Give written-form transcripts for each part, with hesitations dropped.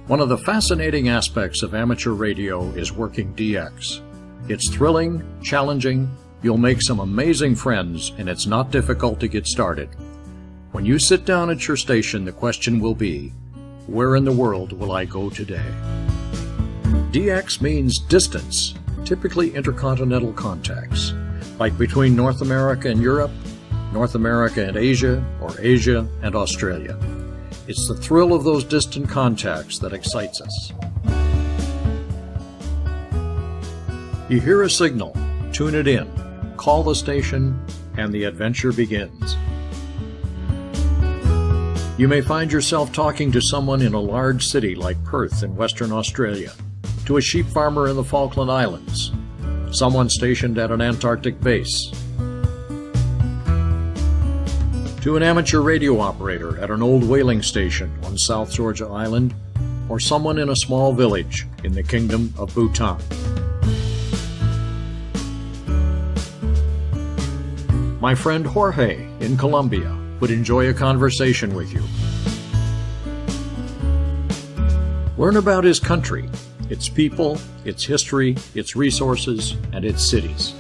One of the fascinating aspects of amateur radio is working DX. It's thrilling, challenging, you'll make some amazing friends, and it's not difficult to get started. When you sit down at your station, the question will be, where in the world will I go today? DX means distance, typically intercontinental contacts, like between North America and Europe, North America and Asia, or Asia and Australia. It's the thrill of those distant contacts that excites us. You hear a signal, tune it in, call the station, and the adventure begins. You may find yourself talking to someone in a large city like Perth in Western Australia, to a sheep farmer in the Falkland Islands, someone stationed at an Antarctic base, to an amateur radio operator at an old whaling station on South Georgia Island, or someone in a small village in the Kingdom of Bhutan. My friend Jorge in Colombia would enjoy a conversation with you. Learn about his country, its people, its history, its resources, and its cities.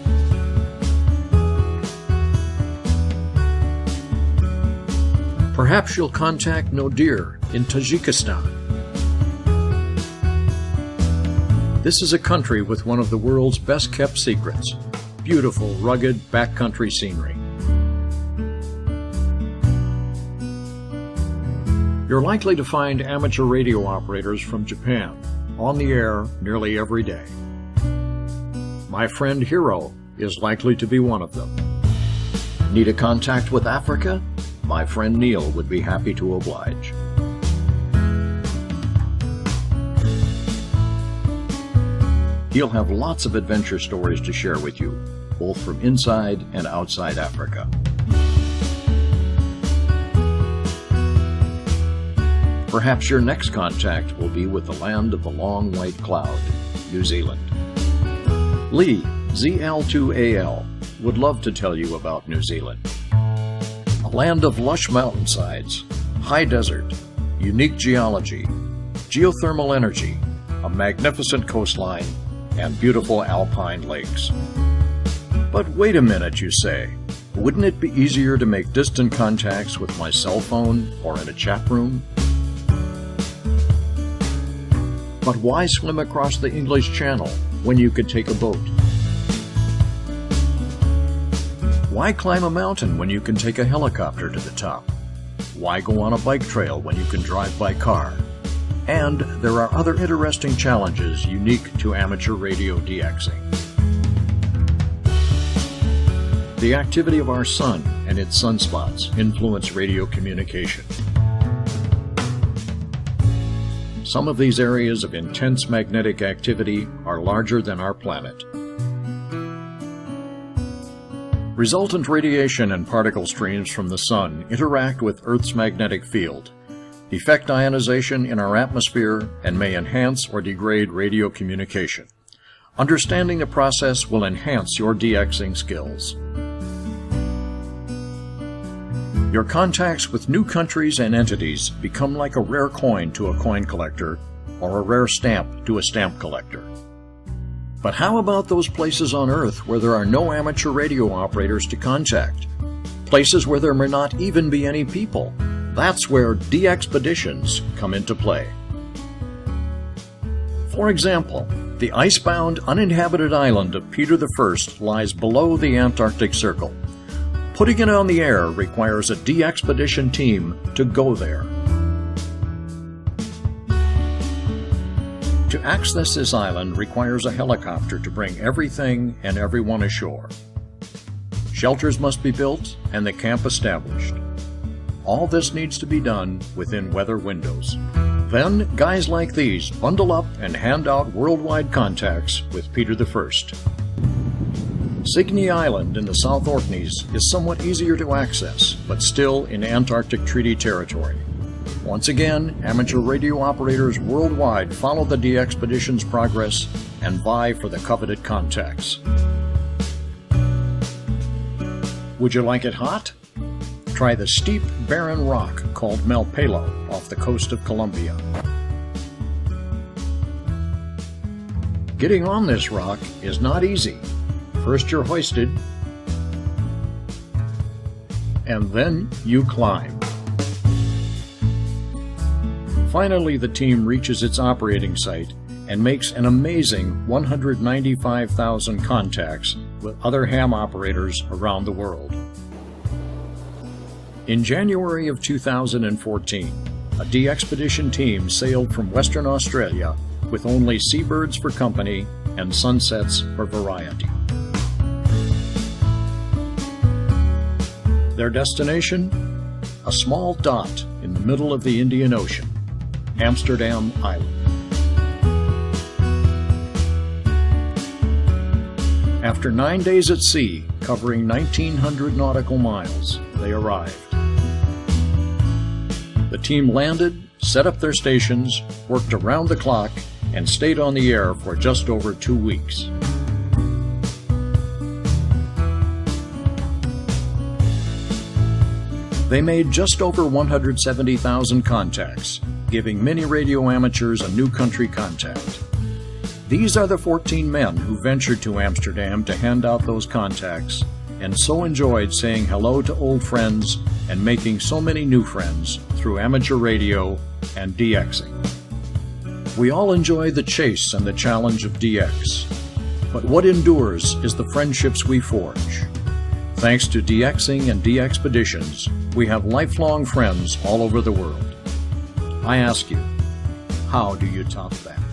Perhaps you'll contact Nodir in Tajikistan. This is a country with one of the world's best-kept secrets, beautiful, rugged, backcountry scenery. You're likely to find amateur radio operators from Japan on the air nearly every day. My friend Hiro is likely to be one of them. Need a contact with Africa? My friend Neil would be happy to oblige. He'll have lots of adventure stories to share with you, both from inside and outside Africa. Perhaps your next contact will be with the land of the long white cloud, New Zealand. Lee, ZL2AL, would love to tell you about New Zealand. A land of lush mountainsides, high desert, unique geology, geothermal energy, a magnificent coastline, and beautiful alpine lakes. But wait a minute, you say. Wouldn't it be easier to make distant contacts with my cell phone or in a chat room? But why swim across the English Channel when you could take a boat? Why climb a mountain when you can take a helicopter to the top? Why go on a bike trail when you can drive by car? And there are other interesting challenges unique to amateur radio DXing. The activity of our sun and its sunspots influence radio communication. Some of these areas of intense magnetic activity are larger than our planet. Resultant radiation and particle streams from the sun interact with Earth's magnetic field, effect ionization in our atmosphere, and may enhance or degrade radio communication. Understanding the process will enhance your DXing skills. Your contacts with new countries and entities become like a rare coin to a coin collector or a rare stamp to a stamp collector. But how about those places on Earth where there are no amateur radio operators to contact? Places where there may not even be any people. That's where DXpeditions come into play. For example, the icebound, uninhabited island of Peter I lies below the Antarctic Circle. Putting it on the air requires a DXpedition team to go there. To access this island requires a helicopter to bring everything and everyone ashore. Shelters must be built and the camp established. All this needs to be done within weather windows. Then, guys like these bundle up and hand out worldwide contacts with Peter I. Signy Island in the South Orkneys is somewhat easier to access, but still in Antarctic Treaty territory. Once again, amateur radio operators worldwide follow the DXpedition's progress and vie for the coveted contacts. Would you like it hot? Try the steep, barren rock called Malpelo off the coast of Colombia. Getting on this rock is not easy. First you're hoisted, and then you climb. Finally, the team reaches its operating site and makes an amazing 195,000 contacts with other ham operators around the world. In January of 2014, a DXpedition team sailed from Western Australia with only seabirds for company and sunsets for variety. Their destination? A small dot in the middle of the Indian Ocean, Amsterdam Island. After 9 days at sea, covering 1,900 nautical miles, they arrived. The team landed, set up their stations, worked around the clock, and stayed on the air for just over 2 weeks. They made just over 170,000 contacts, giving many radio amateurs a new country contact. These are the 14 men who ventured to Amsterdam to hand out those contacts, and so enjoyed saying hello to old friends and making so many new friends through amateur radio and DXing. We all enjoy the chase and the challenge of DX, but what endures is the friendships we forge. Thanks to DXing and DXpeditions, we have lifelong friends all over the world. I ask you, how do you top that?